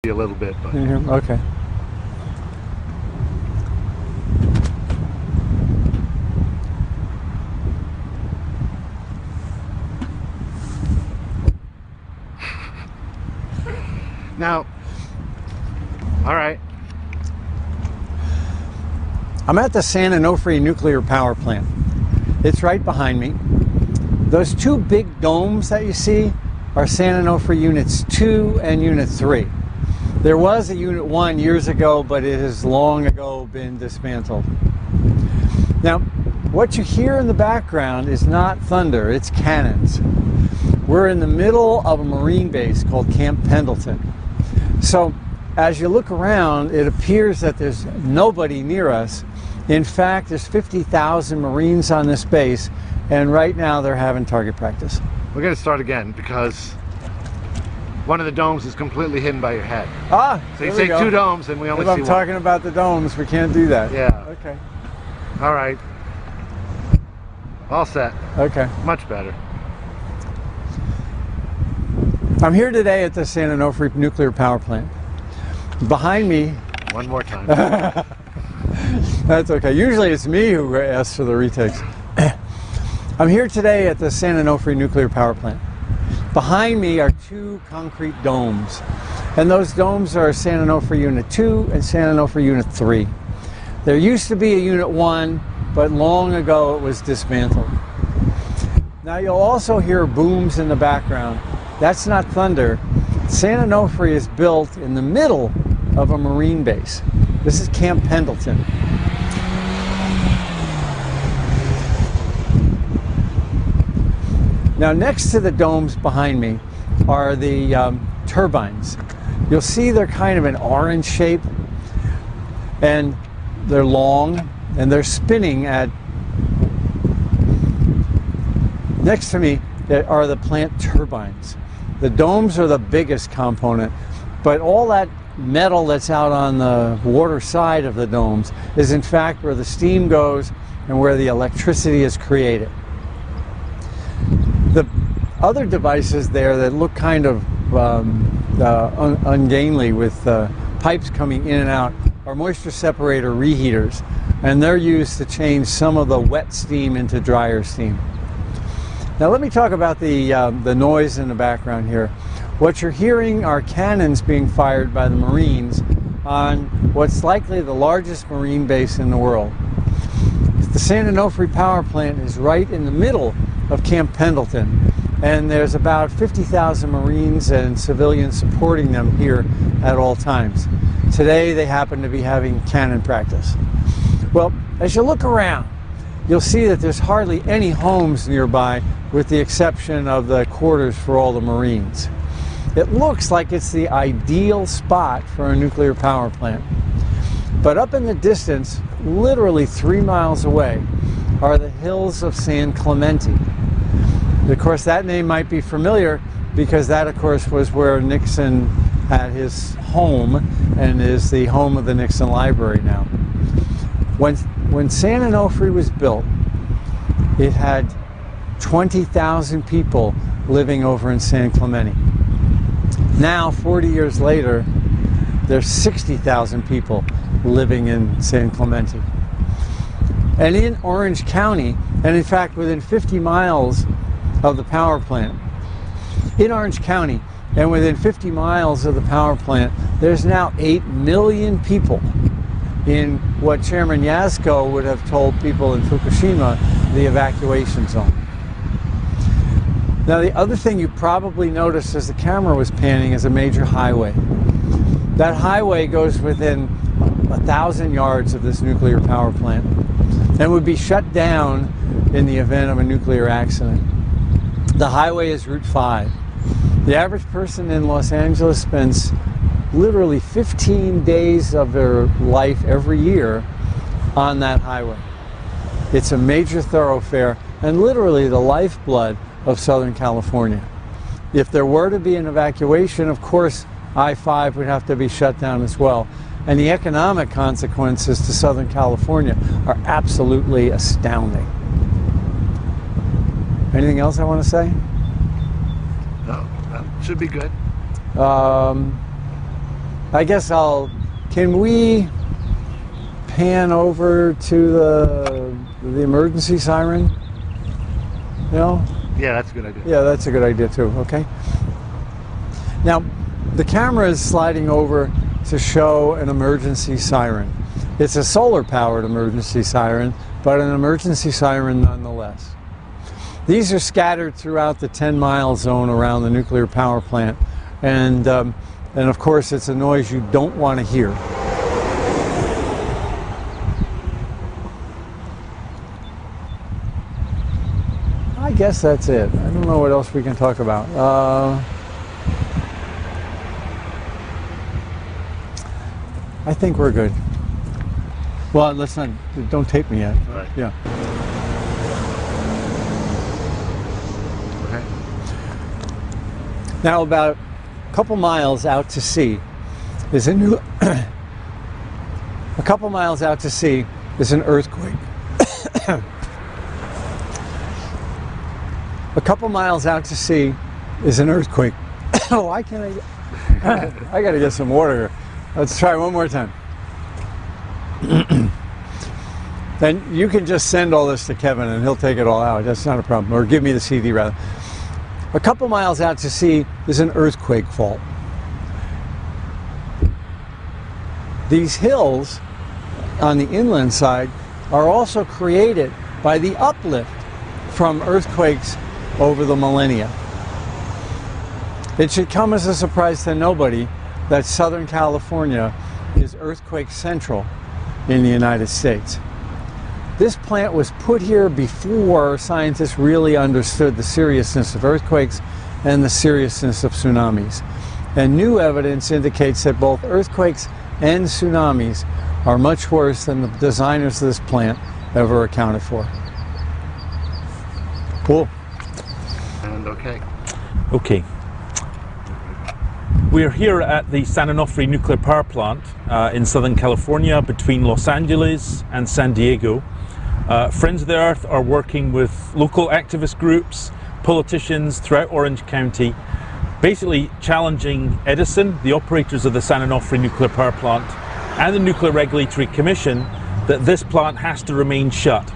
maybe a little bit, but okay. now, all right. I'm at the San Onofre nuclear power plant. It's right behind me. Those two big domes that you see are San Onofre Units 2 and Unit 3. There was a Unit 1 years ago, but it has long ago been dismantled. Now, what you hear in the background is not thunder, it's cannons. We're in the middle of a Marine base called Camp Pendleton. So, as you look around, it appears that there's nobody near us. In fact, there's 50,000 Marines on this base, and right now they're having target practice. We're going to start again because one of the domes is completely hidden by your head. Ah, so you say two domes and we only see one. If I'm talking about the domes, we can't do that. Yeah. Okay. All right. All set. Okay. Much better. I'm here today at the San Onofre nuclear power plant. Behind me... One more time. That's okay. Usually it's me who asks for the retakes. I'm here today at the San Onofre nuclear power plant. Behind me are two concrete domes. And those domes are San Onofre Unit 2 and San Onofre Unit 3. There used to be a Unit 1, but long ago it was dismantled. Now you'll also hear booms in the background. That's not thunder. San Onofre is built in the middle of a Marine base. This is Camp Pendleton. Now next to the domes behind me are the turbines. You'll see they're kind of an orange shape, and they're long, and they're spinning at... Next to me are the plant turbines. The domes are the biggest component, but all that metal that's out on the water side of the domes is in fact where the steam goes and where the electricity is created. The other devices there that look kind of ungainly with pipes coming in and out are moisture separator reheaters, and they're used to change some of the wet steam into drier steam. Now let me talk about the noise in the background here. What you're hearing are cannons being fired by the Marines on what's likely the largest Marine base in the world. The San Onofre power plant is right in the middle of Camp Pendleton, and there's about 50,000 Marines and civilians supporting them here at all times. Today they happen to be having cannon practice. Well, as you look around, you'll see that there's hardly any homes nearby with the exception of the quarters for all the Marines. It looks like it's the ideal spot for a nuclear power plant. But up in the distance, literally 3 miles away, are the hills of San Clemente. Of course, that name might be familiar because that, of course, was where Nixon had his home and is the home of the Nixon Library now. When San Onofre was built, it had 20,000 people living over in San Clemente. Now, 40 years later, there's 60,000 people living in San Clemente. And in Orange County, and in fact within 50 miles of the power plant, in Orange County and within 50 miles of the power plant, there's now 8 million people in what Chairman Yasko would have told people in Fukushima, the evacuation zone. Now the other thing you probably noticed as the camera was panning is a major highway. That highway goes within 1,000 yards of this nuclear power plant and would be shut down in the event of a nuclear accident. The highway is Route 5. The average person in Los Angeles spends literally 15 days of their life every year on that highway. It's a major thoroughfare and literally the lifeblood of Southern California. If there were to be an evacuation, of course, I-5 would have to be shut down as well. And the economic consequences to Southern California are absolutely astounding. Anything else I want to say? No, that should be good. I guess can we pan over to the emergency siren? You know? Yeah, that's a good idea. Yeah, that's a good idea too, okay? Now, the camera is sliding over to show an emergency siren. It's a solar-powered emergency siren, but an emergency siren nonetheless. These are scattered throughout the 10-mile zone around the nuclear power plant, and of course it's a noise you don't want to hear. I guess that's it. I don't know what else we can talk about. I think we're good. Well, let's not, don't tape me yet. All right. Yeah. Okay. Now about a couple miles out to sea is a new, a couple miles out to sea is an earthquake. A couple miles out to sea is an earthquake. Oh, why can't I gotta get some water here. Let's try one more time. Then you can just send all this to Kevin and he'll take it all out. That's not a problem. Or give me the CD rather. A couple miles out to sea is an earthquake fault. These hills on the inland side are also created by the uplift from earthquakes over the millennia. It should come as a surprise to nobody that Southern California is earthquake central in the United States. This plant was put here before scientists really understood the seriousness of earthquakes and the seriousness of tsunamis. And new evidence indicates that both earthquakes and tsunamis are much worse than the designers of this plant ever accounted for. Cool. And okay. Okay. We're here at the San Onofre nuclear power plant in Southern California between Los Angeles and San Diego. Friends of the Earth are working with local activist groups, politicians throughout Orange County, basically challenging Edison, the operators of the San Onofre nuclear power plant, and the Nuclear Regulatory Commission that this plant has to remain shut.